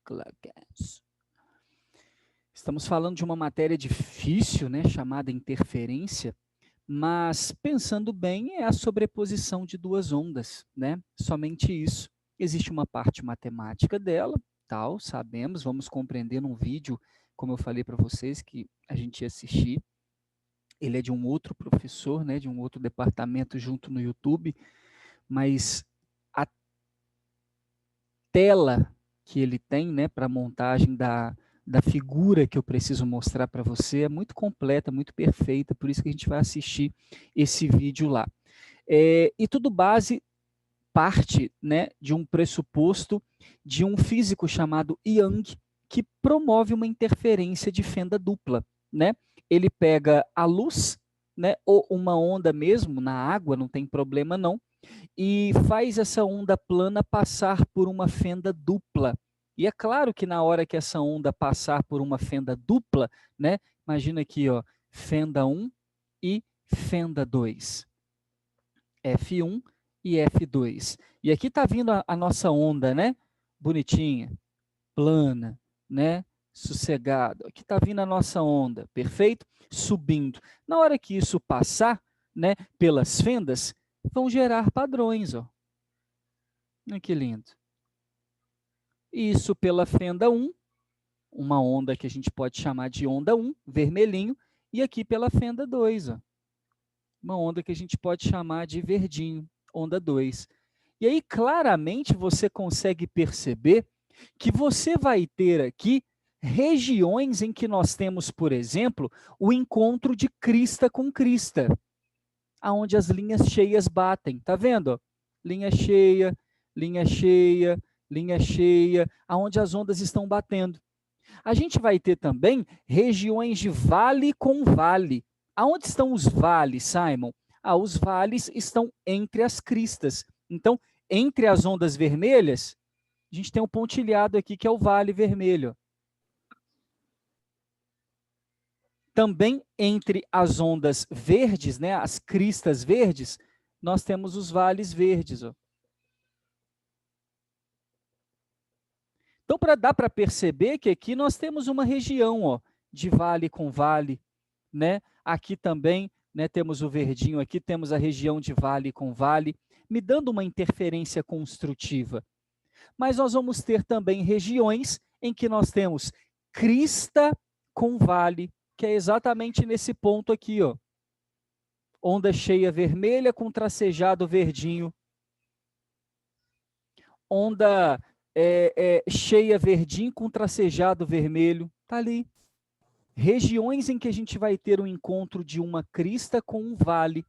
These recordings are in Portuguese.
Nuclear gas. Estamos falando de uma matéria difícil, né, chamada interferência, mas pensando bem, é a sobreposição de duas ondas, né? Somente isso. Existe uma parte matemática dela, tal, sabemos, vamos compreender num vídeo, como eu falei para vocês, que a gente ia assistir. Ele é de um outro professor, né, de um outro departamento junto no YouTube, mas a tela que ele tem, né, para a montagem da figura que eu preciso mostrar para você é muito completa, muito perfeita, por isso que a gente vai assistir esse vídeo lá. E tudo parte, né, de um pressuposto de um físico chamado Young, que promove uma interferência de fenda dupla, né? Ele pega a luz, né, ou uma onda mesmo na água, não tem problema não, e faz essa onda plana passar por uma fenda dupla. E é claro que na hora que essa onda passar por uma fenda dupla, né, imagina aqui, ó, fenda 1 e fenda 2. F1 e F2. E aqui está vindo a nossa onda, né? Bonitinha, plana, né? Sossegado. Aqui está vindo a nossa onda, perfeito? Subindo. Na hora que isso passar, né, pelas fendas, vão gerar padrões, ó. Olha que lindo. Isso pela fenda 1, uma onda que a gente pode chamar de onda 1, vermelhinho, e aqui pela fenda 2, ó, uma onda que a gente pode chamar de verdinho, onda 2. E aí, claramente, você consegue perceber que você vai ter aqui regiões em que nós temos, por exemplo, o encontro de crista com crista, aonde as linhas cheias batem. Tá vendo? Linha cheia, linha cheia, linha cheia, aonde as ondas estão batendo. A gente vai ter também regiões de vale com vale. Aonde estão os vales, Simon? Os vales estão entre as cristas. Então, entre as ondas vermelhas, a gente tem um pontilhado aqui que é o vale vermelho. Também entre as ondas verdes, né, as cristas verdes, nós temos os vales verdes. Ó. Então, dá para perceber que aqui nós temos uma região, ó, de vale com vale, né? Aqui também, né, temos o verdinho, aqui temos a região de vale com vale, me dando uma interferência construtiva. Mas nós vamos ter também regiões em que nós temos crista com vale, que é exatamente nesse ponto aqui, ó. Onda cheia vermelha com tracejado verdinho. Onda cheia verdinho com tracejado vermelho. Tá ali. Regiões em que a gente vai ter um encontro de uma crista com um vale.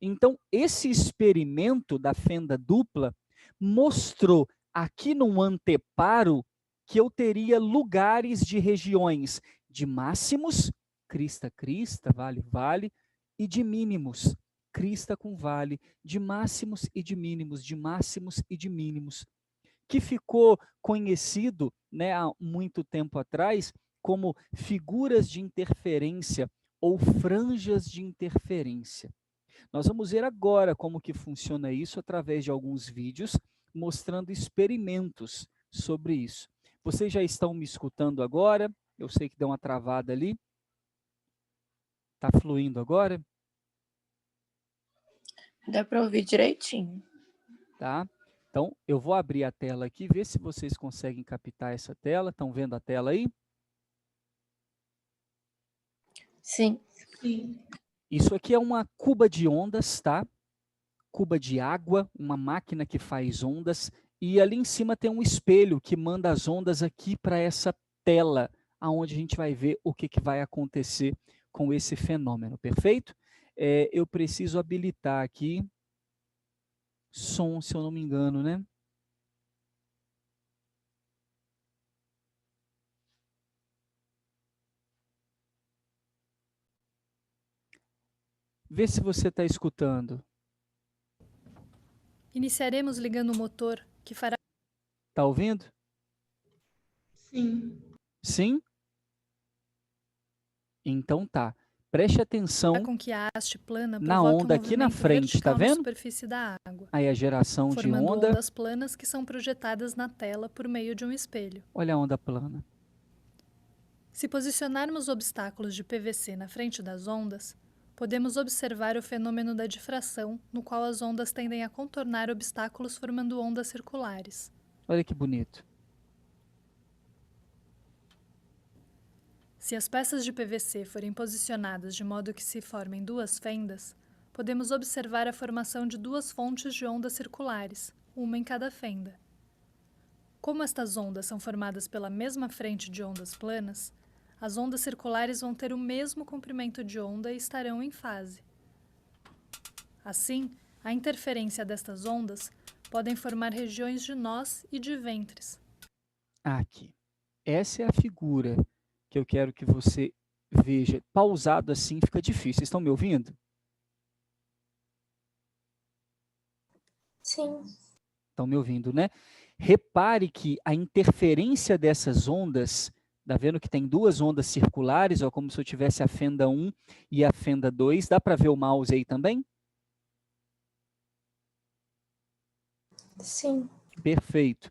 Então, esse experimento da fenda dupla mostrou aqui no anteparo que eu teria lugares de regiões de máximos, crista, crista, vale, vale, e de mínimos, crista com vale, de máximos e de mínimos, de máximos e de mínimos, que ficou conhecido, né, há muito tempo atrás como figuras de interferência ou franjas de interferência. Nós vamos ver agora como que funciona isso através de alguns vídeos mostrando experimentos sobre isso. Vocês já estão me escutando agora? Eu sei que deu uma travada ali. Está fluindo agora? Dá para ouvir direitinho. Tá. Então, eu vou abrir a tela aqui, ver se vocês conseguem captar essa tela. Estão vendo a tela aí? Sim. Sim. Isso aqui é uma cuba de ondas, tá? Cuba de água, uma máquina que faz ondas, e ali em cima tem um espelho que manda as ondas aqui para essa tela, aonde a gente vai ver o que, que vai acontecer com esse fenômeno, perfeito? Eu preciso habilitar aqui som, se eu não me engano, né? Vê se você está escutando. Iniciaremos ligando o motor, que fará... Está ouvindo? Sim. Sim? Então tá. Preste atenção com que a haste plana na provoque onda um aqui na movimento frente, tá vertical na vendo? superfície da água, Aí a geração de formando onda. ondas planas que são projetadas na tela por meio de um espelho. Olha a onda plana. Se posicionarmos obstáculos de PVC na frente das ondas, podemos observar o fenômeno da difração, no qual as ondas tendem a contornar obstáculos formando ondas circulares. Olha que bonito. Se as peças de PVC forem posicionadas de modo que se formem duas fendas, podemos observar a formação de duas fontes de ondas circulares, uma em cada fenda. Como estas ondas são formadas pela mesma frente de ondas planas, as ondas circulares vão ter o mesmo comprimento de onda e estarão em fase. Assim, a interferência destas ondas podem formar regiões de nós e de ventres. Aqui. Essa é a figura que eu quero que você veja. Pausado assim fica difícil. Vocês estão me ouvindo? Sim. Estão me ouvindo, né? Repare que a interferência dessas ondas, tá vendo que tem duas ondas circulares, ó, como se eu tivesse a fenda 1 e a fenda 2. Dá para ver o mouse aí também? Sim. Perfeito.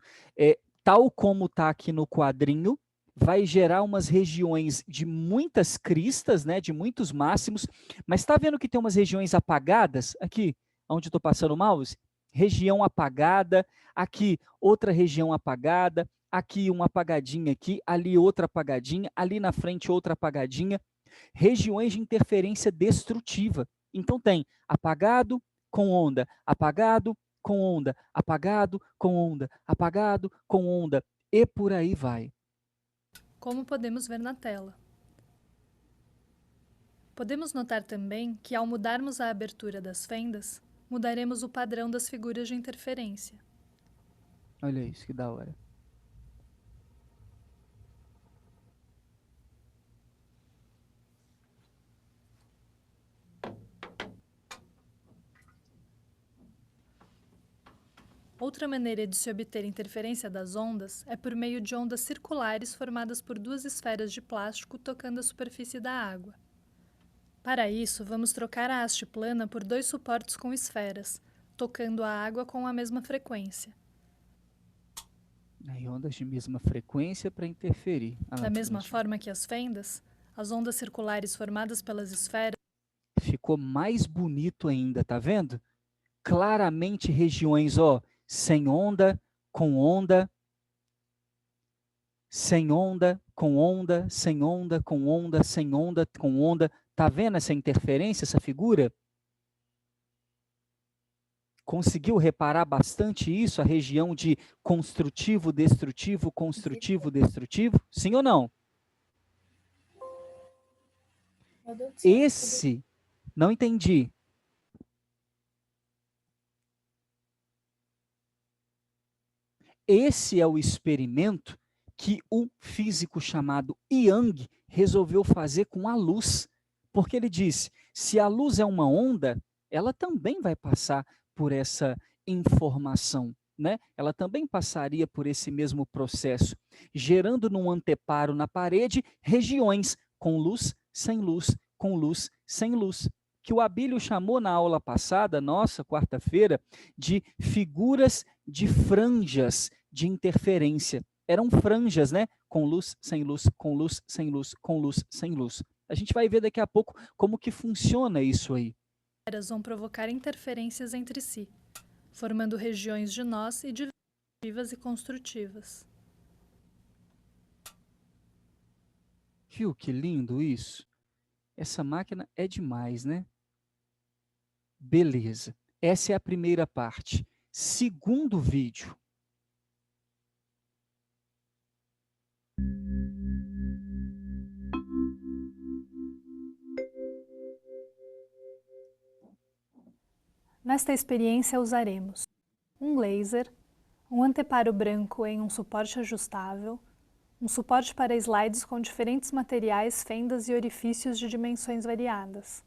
Tal como está aqui no quadrinho, vai gerar umas regiões de muitas cristas, né, de muitos máximos, mas está vendo que tem umas regiões apagadas? Aqui, onde estou passando o mouse? Região apagada, aqui outra região apagada, aqui uma apagadinha aqui, ali outra apagadinha, ali na frente outra apagadinha. Regiões de interferência destrutiva. Então tem apagado com onda, apagado com onda, apagado com onda, apagado com onda, e por aí vai. Como podemos ver na tela. Podemos notar também que, ao mudarmos a abertura das fendas, mudaremos o padrão das figuras de interferência. Olha isso, que da hora. Outra maneira de se obter interferência das ondas é por meio de ondas circulares formadas por duas esferas de plástico tocando a superfície da água. Para isso, vamos trocar a haste plana por dois suportes com esferas, tocando a água com a mesma frequência. Aí, ondas de mesma frequência para interferir. Da mesma forma que as fendas, as ondas circulares formadas pelas esferas ficou mais bonito ainda, tá vendo? Claramente regiões, ó, sem onda, com onda, sem onda, com onda, sem onda, com onda, sem onda, com onda. Tá vendo essa interferência, essa figura? Conseguiu reparar bastante isso, a região de construtivo, destrutivo, construtivo, destrutivo? Sim ou não? Esse, não entendi. Esse é o experimento que um físico chamado Young resolveu fazer com a luz. Porque ele disse, se a luz é uma onda, ela também vai passar por essa informação, né? Ela também passaria por esse mesmo processo, gerando num anteparo na parede regiões com luz, sem luz, com luz, sem luz, que o Abílio chamou na aula passada, nossa, quarta-feira, de figuras de franjas de interferência. Eram franjas, né? Com luz, sem luz, com luz, sem luz, com luz, sem luz. A gente vai ver daqui a pouco como que funciona isso aí. vão provocar interferências entre si, formando regiões de nós e destrutivas e construtivas. Viu que lindo isso? Essa máquina é demais, né? Beleza. Essa é a primeira parte. Segundo vídeo. Nesta experiência usaremos um laser, um anteparo branco em um suporte ajustável, um suporte para slides com diferentes materiais, fendas e orifícios de dimensões variadas.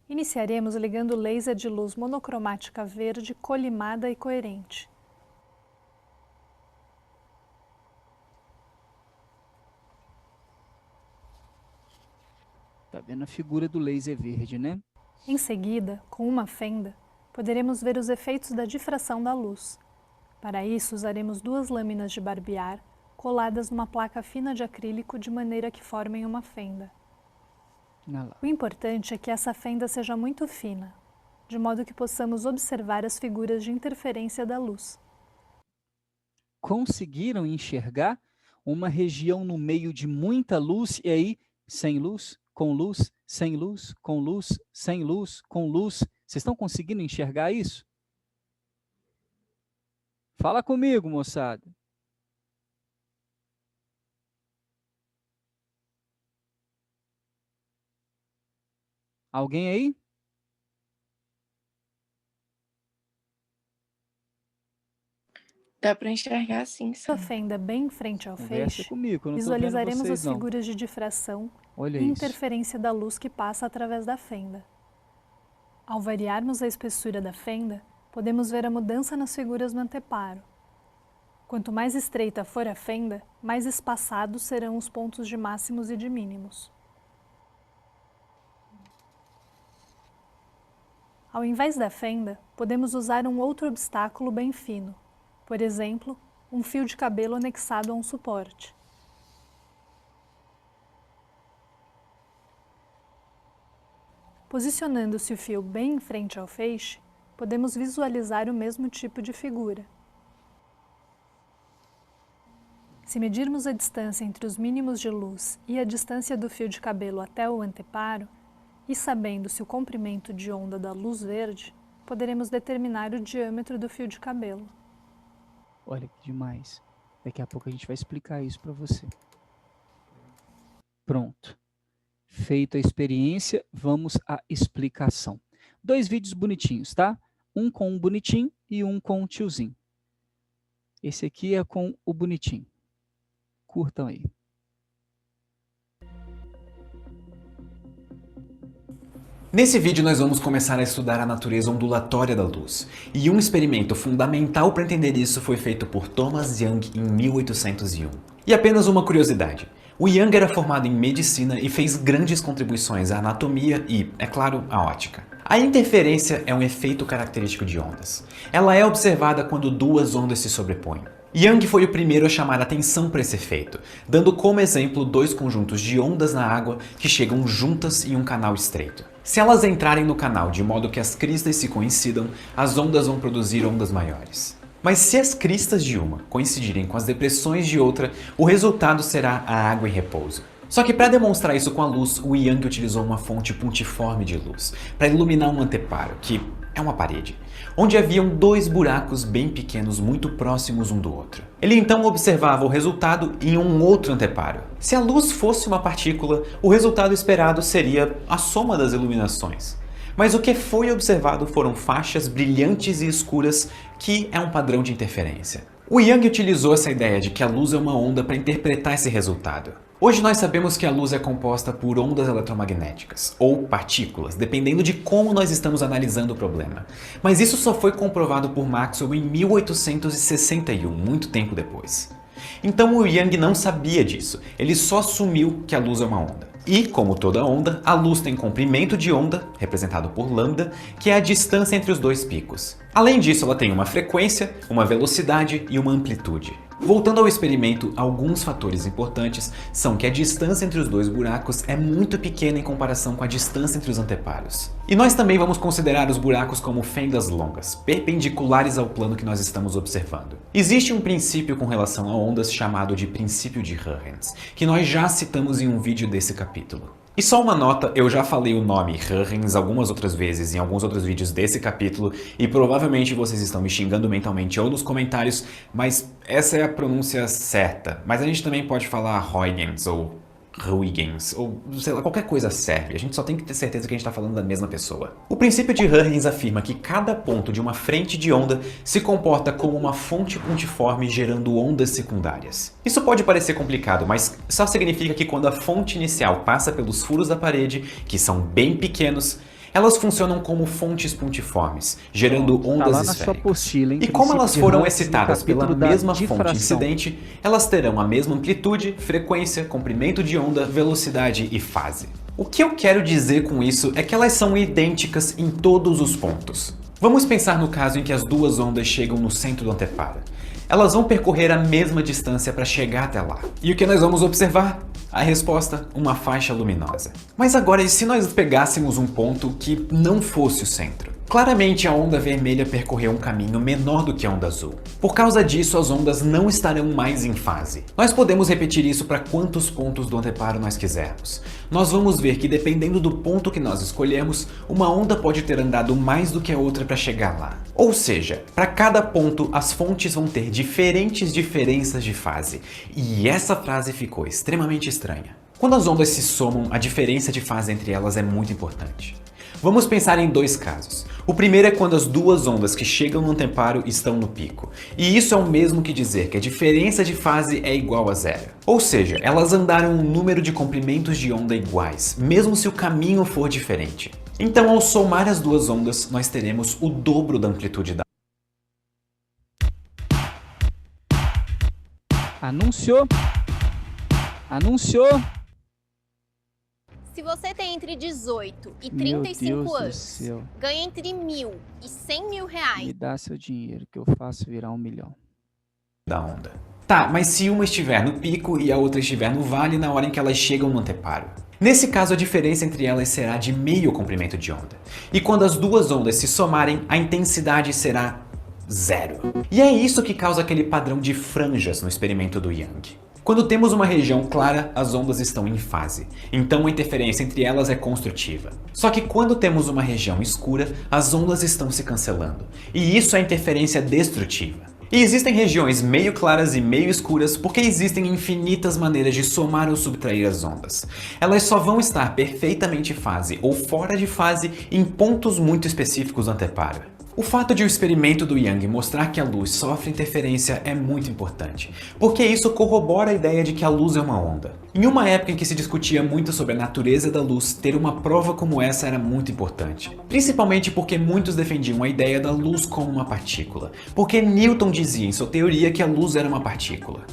Iniciaremos ligando o laser de luz monocromática verde colimada e coerente. Tá vendo a figura do laser verde, né? Em seguida, com uma fenda, poderemos ver os efeitos da difração da luz. Para isso, usaremos duas lâminas de barbear coladas numa placa fina de acrílico de maneira que formem uma fenda. Olha lá. O importante é que essa fenda seja muito fina, de modo que possamos observar as figuras de interferência da luz. Conseguiram enxergar uma região no meio de muita luz e aí sem luz, com luz, sem luz, com luz, sem luz, com luz. Vocês estão conseguindo enxergar isso? Fala comigo, moçada. Alguém aí? Dá para enxergar sim, Essa sim. fenda bem em frente ao Conversa feixe, comigo, eu não tô vendo visualizaremos vocês as não. figuras de difração Olha e isso. interferência da luz que passa através da fenda. Ao variarmos a espessura da fenda, podemos ver a mudança nas figuras no anteparo. Quanto mais estreita for a fenda, mais espaçados serão os pontos de máximos e de mínimos. Ao invés da fenda, podemos usar um outro obstáculo bem fino, por exemplo, um fio de cabelo anexado a um suporte. Posicionando-se o fio bem em frente ao feixe, podemos visualizar o mesmo tipo de figura. Se medirmos a distância entre os mínimos de luz e a distância do fio de cabelo até o anteparo, e sabendo-se o comprimento de onda da luz verde, poderemos determinar o diâmetro do fio de cabelo. Olha que demais. Daqui a pouco a gente vai explicar isso para você. Pronto. Feita a experiência, vamos à explicação. 2 vídeos bonitinhos, tá? Um com um bonitinho e um com um tiozinho. Esse aqui é com o bonitinho. Curtam aí. Nesse vídeo nós vamos começar a estudar a natureza ondulatória da luz, e um experimento fundamental para entender isso foi feito por Thomas Young em 1801. E apenas uma curiosidade, o Young era formado em medicina e fez grandes contribuições à anatomia e, é claro, à ótica. A interferência é um efeito característico de ondas. Ela é observada quando duas ondas se sobrepõem. Young foi o primeiro a chamar atenção para esse efeito, dando como exemplo 2 conjuntos de ondas na água que chegam juntas em um canal estreito. Se elas entrarem no canal de modo que as cristas se coincidam, as ondas vão produzir ondas maiores. Mas se as cristas de uma coincidirem com as depressões de outra, o resultado será a água em repouso. Só que para demonstrar isso com a luz, o Young utilizou uma fonte pontiforme de luz para iluminar um anteparo, que é uma parede, onde haviam 2 buracos bem pequenos muito próximos um do outro. Ele então observava o resultado em um outro anteparo. Se a luz fosse uma partícula, o resultado esperado seria a soma das iluminações. Mas o que foi observado foram faixas brilhantes e escuras, que é um padrão de interferência. O Young utilizou essa ideia de que a luz é uma onda para interpretar esse resultado. Hoje nós sabemos que a luz é composta por ondas eletromagnéticas, ou partículas, dependendo de como nós estamos analisando o problema. Mas isso só foi comprovado por Maxwell em 1861, muito tempo depois. Então o Young não sabia disso, ele só assumiu que a luz é uma onda. E, como toda onda, a luz tem comprimento de onda, representado por lambda, que é a distância entre os 2 picos. Além disso, ela tem uma frequência, uma velocidade e uma amplitude. Voltando ao experimento, alguns fatores importantes são que a distância entre os 2 buracos é muito pequena em comparação com a distância entre os anteparos. E nós também vamos considerar os buracos como fendas longas, perpendiculares ao plano que nós estamos observando. Existe um princípio com relação a ondas chamado de princípio de Hörrens, que nós já citamos em um vídeo desse capítulo. E só uma nota, eu já falei o nome Hörrens algumas outras vezes em alguns outros vídeos desse capítulo e provavelmente vocês estão me xingando mentalmente ou nos comentários, mas essa é a pronúncia certa. Mas a gente também pode falar Huygens ou Huygens, ou sei lá, qualquer coisa serve. A gente só tem que ter certeza que a gente está falando da mesma pessoa. O princípio de Hörrens afirma que cada ponto de uma frente de onda se comporta como uma fonte pontiforme gerando ondas secundárias. Isso pode parecer complicado, mas só significa que quando a fonte inicial passa pelos furos da parede, que são bem pequenos, elas funcionam como fontes pontiformes, gerando ondas lá na sua esféricas. apostila, hein? E como elas foram Hörrens, no excitadas pela capítulo da mesma fonte difração. incidente, elas terão a mesma amplitude, frequência, comprimento de onda, velocidade e fase. O que eu quero dizer com isso é que elas são idênticas em todos os pontos. Vamos pensar no caso em que as duas ondas chegam no centro do anteparo. Elas vão percorrer a mesma distância para chegar até lá. E o que nós vamos observar? A resposta, uma faixa luminosa. Mas agora, e se nós pegássemos um ponto que não fosse o centro? Claramente a onda vermelha percorreu um caminho menor do que a onda azul. Por causa disso, as ondas não estarão mais em fase. Nós podemos repetir isso para quantos pontos do anteparo nós quisermos. Nós vamos ver que dependendo do ponto que nós escolhermos, uma onda pode ter andado mais do que a outra para chegar lá. Ou seja, para cada ponto as fontes vão ter diferentes diferenças de fase. E essa frase ficou extremamente estranha. Quando as ondas se somam, a diferença de fase entre elas é muito importante. Vamos pensar em dois casos. O primeiro é quando as duas ondas que chegam no anteparo estão no pico. E isso é o mesmo que dizer que a diferença de fase é igual a zero. Ou seja, elas andaram um número de comprimentos de onda iguais, mesmo se o caminho for diferente. Então, ao somar as duas ondas, nós teremos o dobro da amplitude da... Anunciou. Anunciou. Se você tem entre 18 e Meu 35 Deus do anos, céu. ganha entre R$1.000 e R$100.000. Me dá seu dinheiro que eu faço virar 1 milhão. da onda. Tá, mas se uma estiver no pico e a outra estiver no vale na hora em que elas chegam no anteparo? Nesse caso, a diferença entre elas será de meio comprimento de onda. E quando as duas ondas se somarem, a intensidade será zero. E é isso que causa aquele padrão de franjas no experimento do Young. Quando temos uma região clara, as ondas estão em fase, então a interferência entre elas é construtiva. Só que quando temos uma região escura, as ondas estão se cancelando, e isso é interferência destrutiva. E existem regiões meio claras e meio escuras porque existem infinitas maneiras de somar ou subtrair as ondas. Elas só vão estar perfeitamente em fase ou fora de fase em pontos muito específicos do anteparo. O fato de o experimento do Young mostrar que a luz sofre interferência é muito importante, porque isso corrobora a ideia de que a luz é uma onda. Em uma época em que se discutia muito sobre a natureza da luz, ter uma prova como essa era muito importante. Principalmente porque muitos defendiam a ideia da luz como uma partícula, porque Newton dizia em sua teoria que a luz era uma partícula.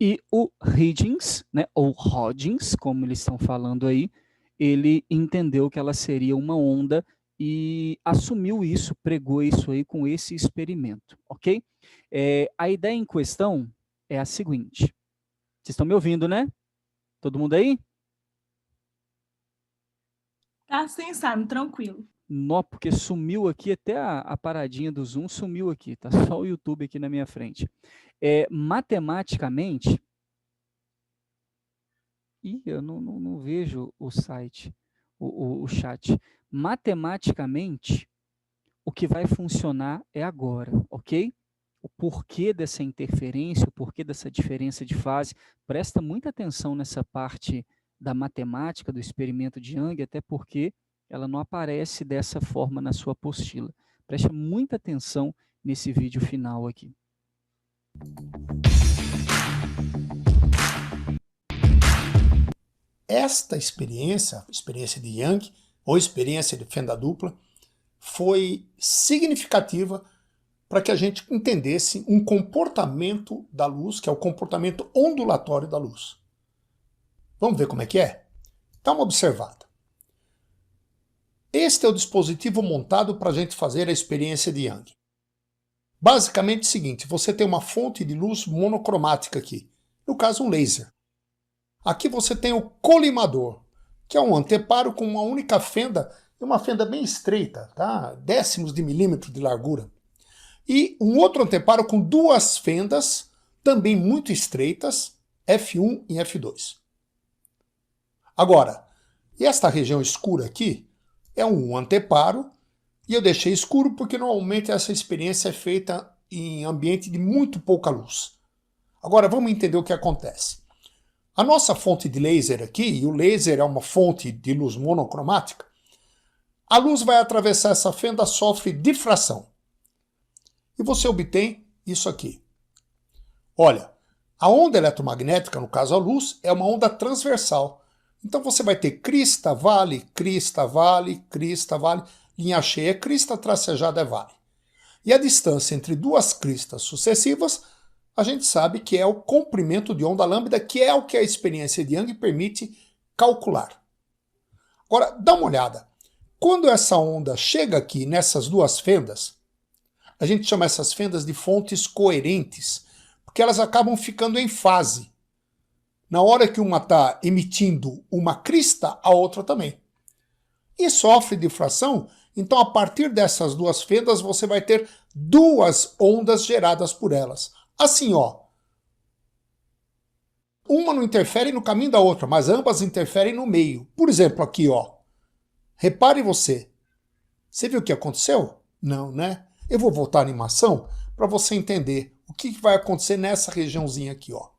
E o Huygens, né, ou Hodgins, como eles estão falando aí, ele entendeu que ela seria uma onda e assumiu isso, pregou isso aí com esse experimento, ok? A ideia em questão é a seguinte. Vocês estão me ouvindo, né? Todo mundo aí? Tá sim, Simon, tranquilo. Não, porque sumiu aqui, até a paradinha do Zoom sumiu aqui, tá só o YouTube aqui na minha frente. Matematicamente, eu não vejo o site, o chat. Matematicamente, o que vai funcionar é agora, ok? O porquê dessa interferência, o porquê dessa diferença de fase, presta muita atenção nessa parte da matemática, do experimento de Young, até porque ela não aparece dessa forma na sua apostila. Preste muita atenção nesse vídeo final aqui. Esta experiência, a experiência de Young, ou experiência de fenda dupla, foi significativa para que a gente entendesse um comportamento da luz, que é o comportamento ondulatório da luz. Vamos ver como é que é? Dá uma observada. Este é o dispositivo montado para a gente fazer a experiência de Young. Basicamente é o seguinte, você tem uma fonte de luz monocromática aqui, no caso um laser. Aqui você tem o colimador, que é um anteparo com uma única fenda, uma fenda bem estreita, tá? Décimos de milímetro de largura. E um outro anteparo com duas fendas, também muito estreitas, F1 e F2. Agora, esta região escura aqui é um anteparo, e eu deixei escuro porque normalmente essa experiência é feita em ambiente de muito pouca luz. Agora vamos entender o que acontece. A nossa fonte de laser aqui, e o laser é uma fonte de luz monocromática, a luz vai atravessar essa fenda, sofre difração. E você obtém isso aqui. Olha, a onda eletromagnética, no caso a luz, é uma onda transversal. Então você vai ter crista, vale, crista, vale, crista, vale. Linha cheia é crista, tracejada é vale. E a distância entre duas cristas sucessivas, a gente sabe que é o comprimento de onda lambda, que é o que a experiência de Young permite calcular. Agora, dá uma olhada. Quando essa onda chega aqui nessas duas fendas, a gente chama essas fendas de fontes coerentes, porque elas acabam ficando em fase. Na hora que uma está emitindo uma crista, a outra também. E sofre difração, então a partir dessas duas fendas você vai ter duas ondas geradas por elas. Assim, ó. Uma não interfere no caminho da outra, mas ambas interferem no meio. Por exemplo, aqui, ó. Repare você. Você viu o que aconteceu? Não, né? Eu vou voltar à animação para você entender o que vai acontecer nessa regiãozinha aqui, ó.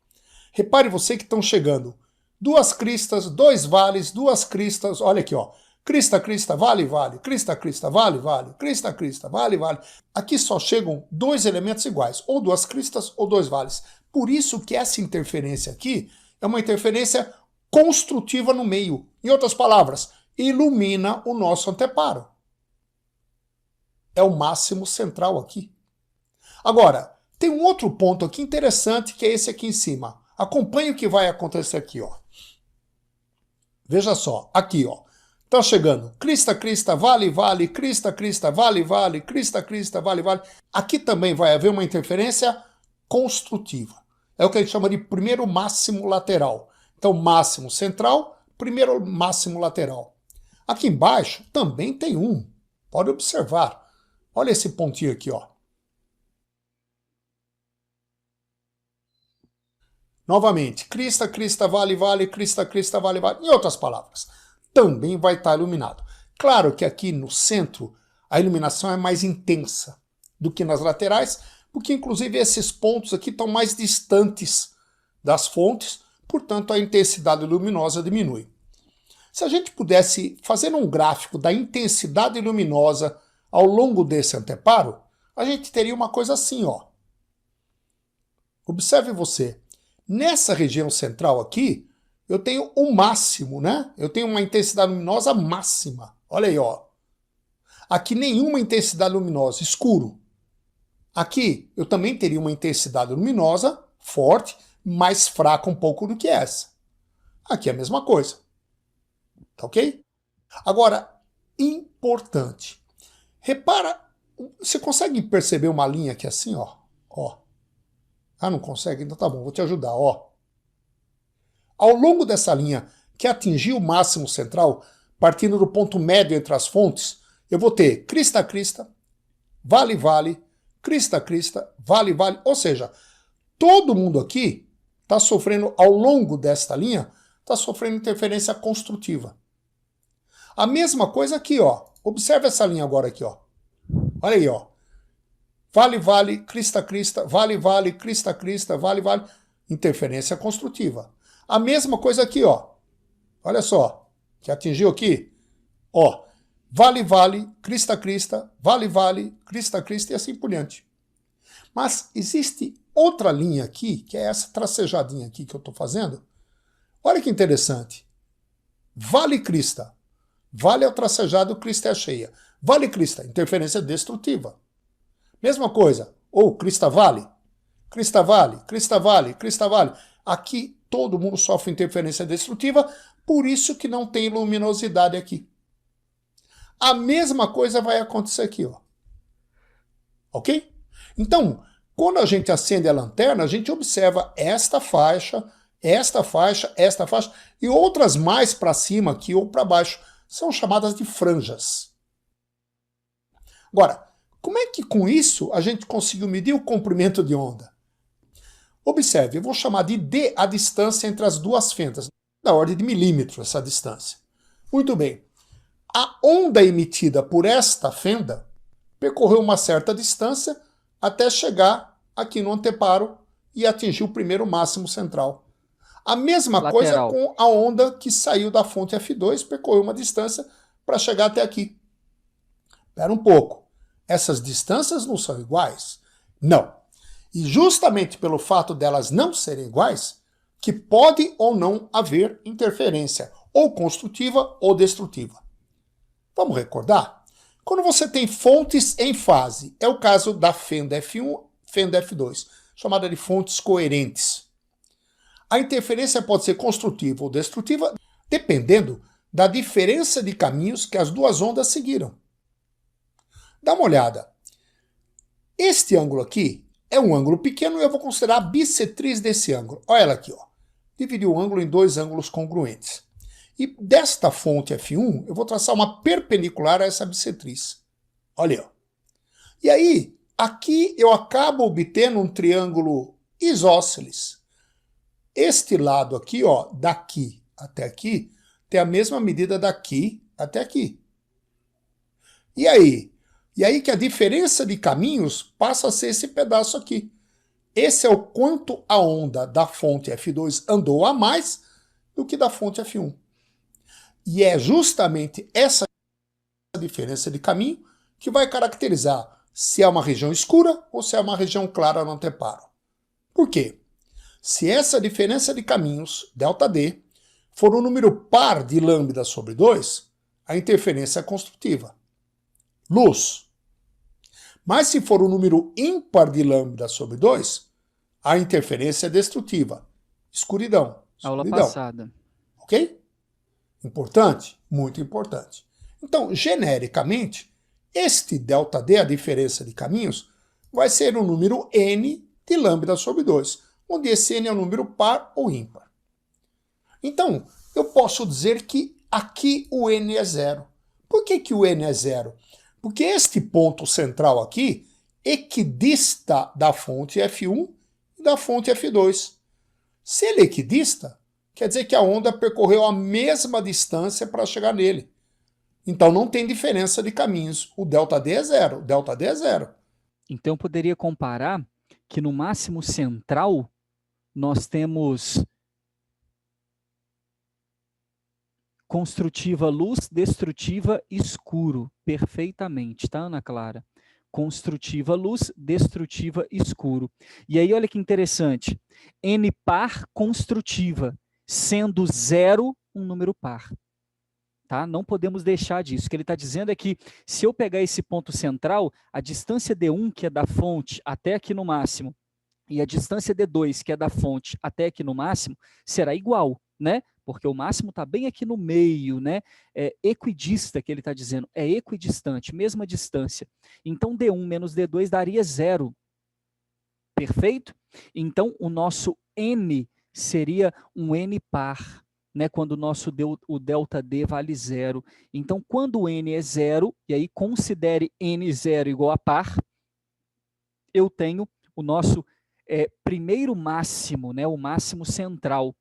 Repare você que estão chegando duas cristas, dois vales, duas cristas, olha aqui, ó. Crista, crista, vale, vale, crista, crista, vale, vale, crista, crista, vale, vale. Aqui só chegam dois elementos iguais, ou duas cristas ou dois vales. Por isso que essa interferência aqui é uma interferência construtiva no meio. Em outras palavras, ilumina o nosso anteparo. É o máximo central aqui. Agora, tem um outro ponto aqui interessante, que é esse aqui em cima. Acompanhe o que vai acontecer aqui, ó. Veja só, aqui, ó. Tá chegando crista, crista, vale, vale, crista, crista, vale, vale, crista, crista, vale, vale. Aqui também vai haver uma interferência construtiva. É o que a gente chama de primeiro máximo lateral. Então, máximo central, primeiro máximo lateral. Aqui embaixo também tem um. Pode observar. Olha esse pontinho aqui, ó. Novamente, crista, crista, vale, vale, crista, crista, vale, vale. Em outras palavras, também vai estar iluminado. Claro que aqui no centro a iluminação é mais intensa do que nas laterais, porque inclusive esses pontos aqui estão mais distantes das fontes, portanto a intensidade luminosa diminui. Se a gente pudesse fazer um gráfico da intensidade luminosa ao longo desse anteparo, a gente teria uma coisa assim, ó. Observe você. Nessa região central aqui, eu tenho o máximo, né? Eu tenho uma intensidade luminosa máxima. Olha aí, ó. Aqui nenhuma intensidade luminosa, escuro. Aqui eu também teria uma intensidade luminosa forte, mais fraca um pouco do que essa. Aqui é a mesma coisa. Tá ok? Agora, importante. Repara, você consegue perceber uma linha aqui assim, ó? Ó. Ah, não consegue? Então tá bom, vou te ajudar, ó. Ao longo dessa linha que atingiu o máximo central, partindo do ponto médio entre as fontes, eu vou ter crista, crista, vale, vale, crista, crista, vale, vale. Ou seja, todo mundo aqui está sofrendo, ao longo desta linha, está sofrendo interferência construtiva. A mesma coisa aqui, ó. Observe essa linha agora aqui, ó. Olha aí, ó. Vale, vale, crista, crista, vale, vale, crista, crista, vale, vale. Interferência construtiva. A mesma coisa aqui, ó. Olha só, que atingiu aqui. Ó, vale, vale, crista, crista, vale, vale, crista, crista e assim por diante. Mas existe outra linha aqui, que é essa tracejadinha aqui que eu estou fazendo. Olha que interessante. Vale, crista. Vale é o tracejado, crista é a cheia. Vale, crista, interferência destrutiva. Mesma coisa, ou crista vale, crista vale, crista vale, crista vale. Aqui todo mundo sofre interferência destrutiva, por isso que não tem luminosidade aqui. A mesma coisa vai acontecer aqui, ó. Ok? Então, quando a gente acende a lanterna, a gente observa esta faixa, esta faixa, esta faixa e outras mais para cima aqui ou para baixo. São chamadas de franjas. Agora, como é que com isso a gente conseguiu medir o comprimento de onda? Observe, eu vou chamar de D a distância entre as duas fendas, da ordem de milímetros essa distância. Muito bem. A onda emitida por esta fenda percorreu uma certa distância até chegar aqui no anteparo e atingir o primeiro máximo central. A mesma Lateral. coisa com a onda que saiu da fonte F2, percorreu uma distância para chegar até aqui. Espera um pouco. Essas distâncias não são iguais? Não. E justamente pelo fato delas não serem iguais, que pode ou não haver interferência, ou construtiva ou destrutiva. Vamos recordar? Quando você tem fontes em fase, é o caso da fenda F1, fenda F2, chamada de fontes coerentes. A interferência pode ser construtiva ou destrutiva, dependendo da diferença de caminhos que as duas ondas seguiram. Dá uma olhada. Este ângulo aqui é um ângulo pequeno e eu vou considerar a bissetriz desse ângulo. Olha ela aqui, ó. Dividir o ângulo em dois ângulos congruentes. E desta fonte F1, eu vou traçar uma perpendicular a essa bissetriz. Olha aí, ó. E aí, aqui eu acabo obtendo um triângulo isósceles. Este lado aqui, ó, daqui até aqui, tem a mesma medida daqui até aqui. E aí? E aí que a diferença de caminhos passa a ser esse pedaço aqui. Esse é o quanto a onda da fonte F2 andou a mais do que da fonte F1. E é justamente essa diferença de caminho que vai caracterizar se é uma região escura ou se é uma região clara no anteparo. Por quê? Se essa diferença de caminhos, ΔD, for um número par de lambda sobre 2, a interferência é construtiva. Luz. Mas se for um número ímpar de lambda sobre 2, a interferência é destrutiva. Escuridão. Aula Escuridão. passada. Ok? Importante? Muito importante. Então, genericamente, este ΔD, a diferença de caminhos, vai ser um número n de lambda sobre 2, onde esse n é um número par ou ímpar. Então, eu posso dizer que aqui o n é zero. Por que o n é zero? Porque este ponto central aqui equidista da fonte F1 e da fonte F2. Se ele equidista, quer dizer que a onda percorreu a mesma distância para chegar nele. Então não tem diferença de caminhos. O ΔD é zero. O ΔD é zero. Então, eu poderia comparar que no máximo central nós temos construtiva luz, destrutiva escuro, perfeitamente, tá, Ana Clara? Construtiva luz, destrutiva escuro. E aí, olha que interessante, N par construtiva, sendo zero um número par. Tá? Não podemos deixar disso. O que ele está dizendo é que se eu pegar esse ponto central, a distância D1, que é da fonte até aqui no máximo, e a distância D2, que é da fonte até aqui no máximo, será igual, né? Porque o máximo está bem aqui no meio, né? É equidista, que ele está dizendo, é equidistante, mesma distância. Então, D1 menos D2 daria zero. Perfeito? Então, o nosso N seria um N par, né? Quando o ΔD vale zero. Então, quando o N é zero, e aí considere N zero igual a par, eu tenho o nosso primeiro máximo, né? O máximo central.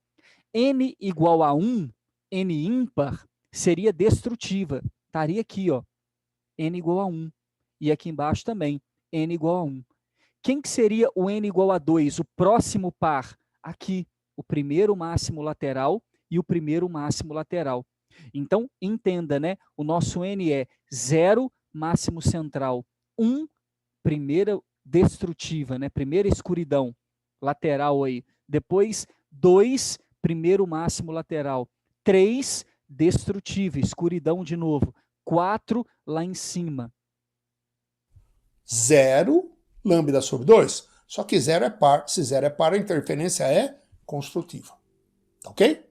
N igual a 1, N ímpar, seria destrutiva. Estaria aqui, ó, N igual a 1. E aqui embaixo também, N igual a 1. Quem que seria o N igual a 2? O próximo par? Aqui, o primeiro máximo lateral e o primeiro máximo lateral. Então, entenda, né? O nosso N é 0, máximo central. 1, primeira destrutiva, né? Primeira escuridão lateral aí. Depois, 2, primeiro máximo lateral. 3, destrutiva, escuridão de novo. 4, lá em cima. 0, lambda sobre 2. Só que 0 é par. Se 0 é par, a interferência é construtiva. Tá ok?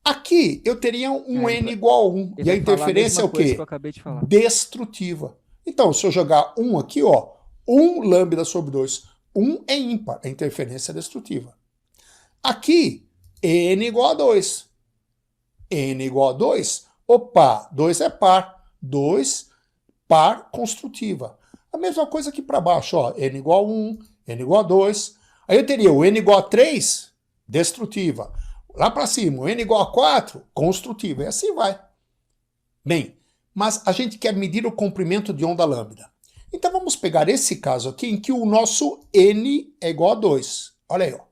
Aqui eu teria um N igual a 1. E a interferência é o quê? Que eu acabei de falar. Destrutiva. Então, se eu jogar 1 aqui, ó, 1 lambda sobre 2. 1 é ímpar. A interferência é destrutiva. Aqui, N igual a 2. N igual a 2. Opa, 2 é par. 2, par construtiva. A mesma coisa aqui para baixo, ó, N igual a 1, N igual a 2. Aí eu teria o N igual a 3, destrutiva. Lá para cima, o N igual a 4, construtiva. E assim vai. Bem, mas a gente quer medir o comprimento de onda lambda. Então vamos pegar esse caso aqui em que o nosso N é igual a 2. Olha aí, ó.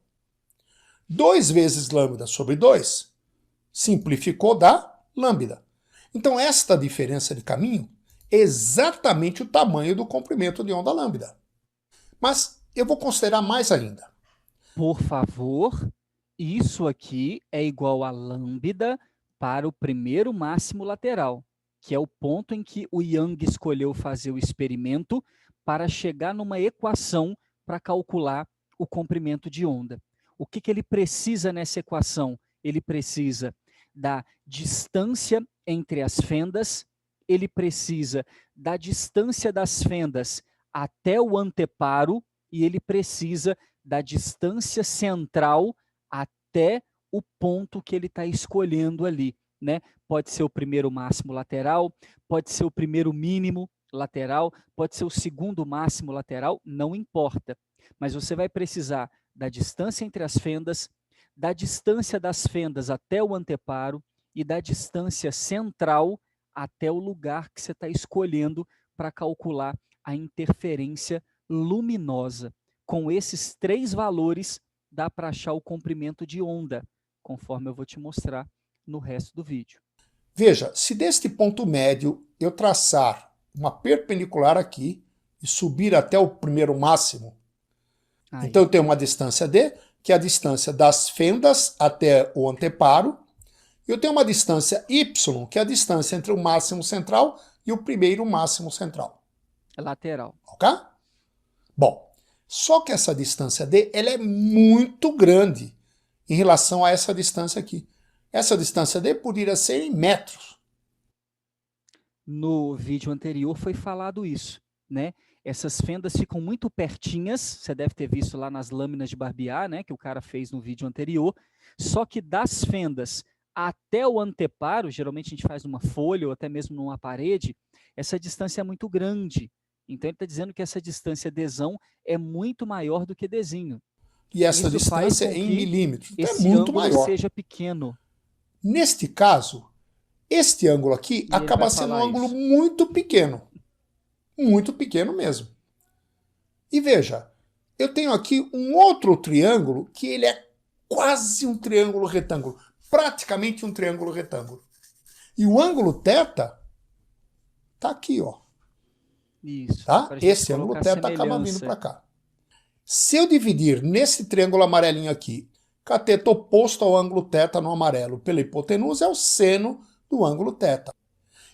2 vezes lambda sobre 2 simplificou da lambda. Então esta diferença de caminho é exatamente o tamanho do comprimento de onda lambda. Mas eu vou considerar mais ainda. Por favor, isso aqui é igual a lambda para o primeiro máximo lateral, que é o ponto em que o Young escolheu fazer o experimento para chegar numa equação para calcular o comprimento de onda. O que ele precisa nessa equação? Ele precisa da distância entre as fendas, ele precisa da distância das fendas até o anteparo e ele precisa da distância central até o ponto que ele está escolhendo ali, né? Pode ser o primeiro máximo lateral, pode ser o primeiro mínimo lateral, pode ser o segundo máximo lateral, não importa. Mas você vai precisar da distância entre as fendas, da distância das fendas até o anteparo e da distância central até o lugar que você está escolhendo para calcular a interferência luminosa. Com esses 3 valores, dá para achar o comprimento de onda, conforme eu vou te mostrar no resto do vídeo. Veja, se deste ponto médio eu traçar uma perpendicular aqui e subir até o primeiro máximo, Aí. então eu tenho uma distância D, que é a distância das fendas até o anteparo, e eu tenho uma distância Y, que é a distância entre o máximo central e o primeiro máximo central. Lateral. Ok? Bom, só que essa distância D ela é muito grande em relação a essa distância aqui. Essa distância D poderia ser em metros. No vídeo anterior foi falado isso, né? Essas fendas ficam muito pertinhas, você deve ter visto lá nas lâminas de barbear, né, que o cara fez no vídeo anterior, só que das fendas até o anteparo, geralmente a gente faz numa folha ou até mesmo numa parede, essa distância é muito grande. Então ele está dizendo que essa distância Dzão é muito maior do que Dzinho. E essa Isso faz distância com é em que milímetros. Então é esse muito ângulo maior. seja pequeno. Neste caso, este ângulo aqui E ele acaba vai sendo um falar ângulo isso. muito pequeno. Muito pequeno mesmo. E veja, eu tenho aqui um outro triângulo que ele é quase um triângulo retângulo. Praticamente um triângulo retângulo. E o ângulo θ está aqui, ó. Isso. Tá? pra gente Esse ângulo colocar θ acaba vindo semelhança. para cá. Se eu dividir nesse triângulo amarelinho aqui, cateto oposto ao ângulo θ no amarelo pela hipotenusa é o seno do ângulo θ.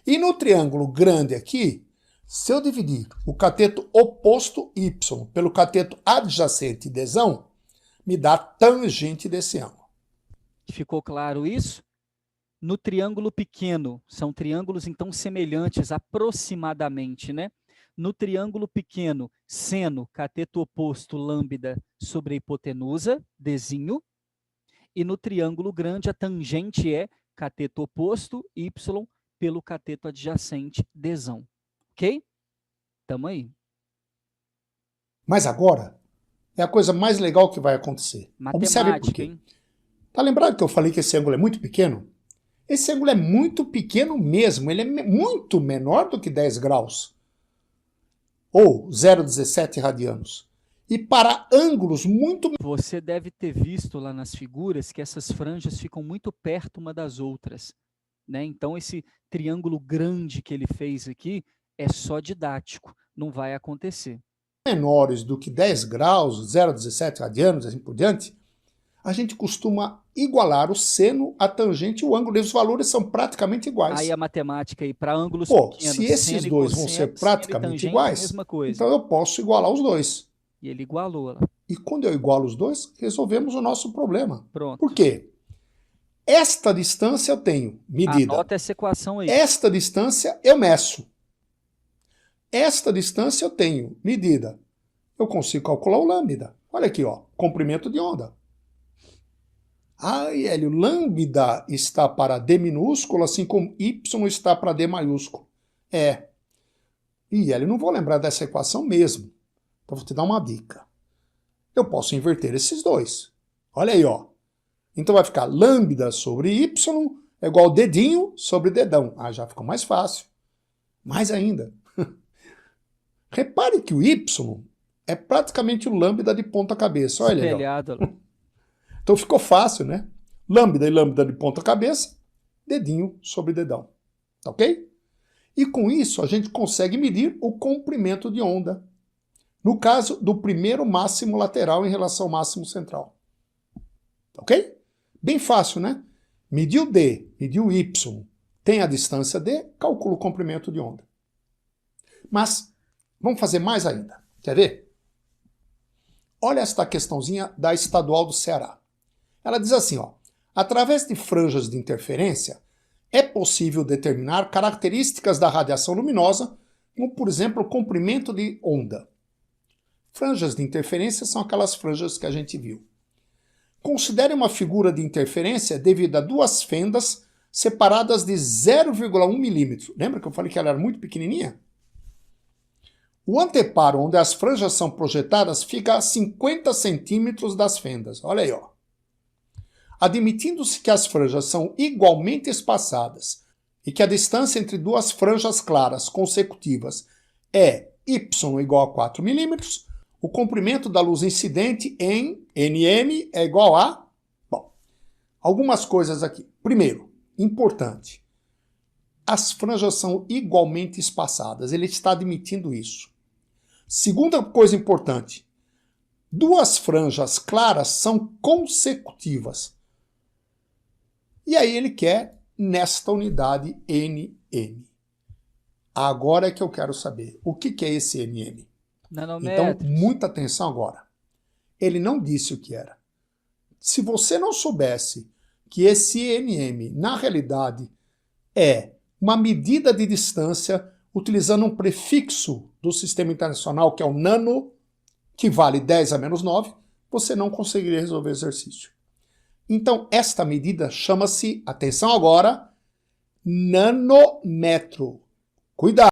E no triângulo grande aqui, se eu dividir o cateto oposto y pelo cateto adjacente dzão, me dá a tangente desse ângulo. Ficou claro isso? No triângulo pequeno, são triângulos então semelhantes aproximadamente, né? No triângulo pequeno, seno, cateto oposto, lambda sobre a hipotenusa, Dzinho. E no triângulo grande, a tangente é cateto oposto, y, pelo cateto adjacente, Dzão. Ok? Tamo aí. Mas agora, é a coisa mais legal que vai acontecer. Observe por Matemática, quê. hein? Tá lembrado que eu falei que esse ângulo é muito pequeno? Esse ângulo é muito pequeno mesmo, ele é muito menor do que 10 graus. Ou 0,17 radianos. E para ângulos muito... Você deve ter visto lá nas figuras que essas franjas ficam muito perto uma das outras, né? Então esse triângulo grande que ele fez aqui é só didático, não vai acontecer. menores do que 10 graus, 0,17 radianos, assim por diante, a gente costuma igualar o seno, a tangente e o ângulo, e os valores são praticamente iguais. Aí a matemática aí para ângulos Pô, pequenos, se esses seno e dois vão cosseno, ser seno e praticamente tangente, iguais, a mesma coisa. então eu posso igualar os dois. E ele igualou lá. E quando eu igualo os dois, resolvemos o nosso problema. Pronto. Por quê? Esta distância eu tenho medida. Anota essa equação aí. Esta distância eu meço. Esta distância eu tenho medida. Eu consigo calcular o lambda. Olha aqui, ó, comprimento de onda. Ah, Hélio, lambda está para D minúsculo, assim como Y está para D maiúsculo. É. E Hélio, não vou lembrar dessa equação mesmo. Então vou te dar uma dica. Eu posso inverter esses dois. Olha aí, ó. Então vai ficar lambda sobre Y é igual dedinho sobre dedão. Ah, já ficou mais fácil. Mais ainda. Repare que o Y é praticamente o lambda de ponta cabeça. Olha aí, ó. Espelhado lá. Então ficou fácil, né? Lambda e lambda de ponta cabeça, dedinho sobre dedão. Tá ok? E com isso a gente consegue medir o comprimento de onda. No caso do primeiro máximo lateral em relação ao máximo central. Tá ok? Bem fácil, né? Mediu D, mediu Y, tem a distância D, calcula o comprimento de onda. Mas vamos fazer mais ainda. Quer ver? Olha esta questãozinha da Estadual do Ceará. Ela diz assim, ó, Através de franjas de interferência, é possível determinar características da radiação luminosa, como, por exemplo, o comprimento de onda. Franjas de interferência são aquelas franjas que a gente viu. Considere uma figura de interferência devido a duas fendas separadas de 0,1 milímetro. Lembra que eu falei que ela era muito pequenininha? O anteparo, onde as franjas são projetadas, fica a 50 centímetros das fendas. Olha aí, ó. Admitindo-se que as franjas são igualmente espaçadas e que a distância entre duas franjas claras consecutivas é y igual a 4 milímetros, o comprimento da luz incidente em nm é igual a... Bom, algumas coisas aqui. Primeiro, importante, as franjas são igualmente espaçadas, ele está admitindo isso. Segunda coisa importante, duas franjas claras são consecutivas. E aí ele quer nesta unidade nm. Agora é que eu quero saber, o que é esse nm? Nanômetros. Então, muita atenção agora. Ele não disse o que era. Se você não soubesse que esse nm, na realidade, é uma medida de distância utilizando um prefixo do Sistema Internacional, que é o nano, que vale 10 a menos 9, você não conseguiria resolver o exercício. Então, esta medida chama-se, atenção agora, nanômetro. Cuidado!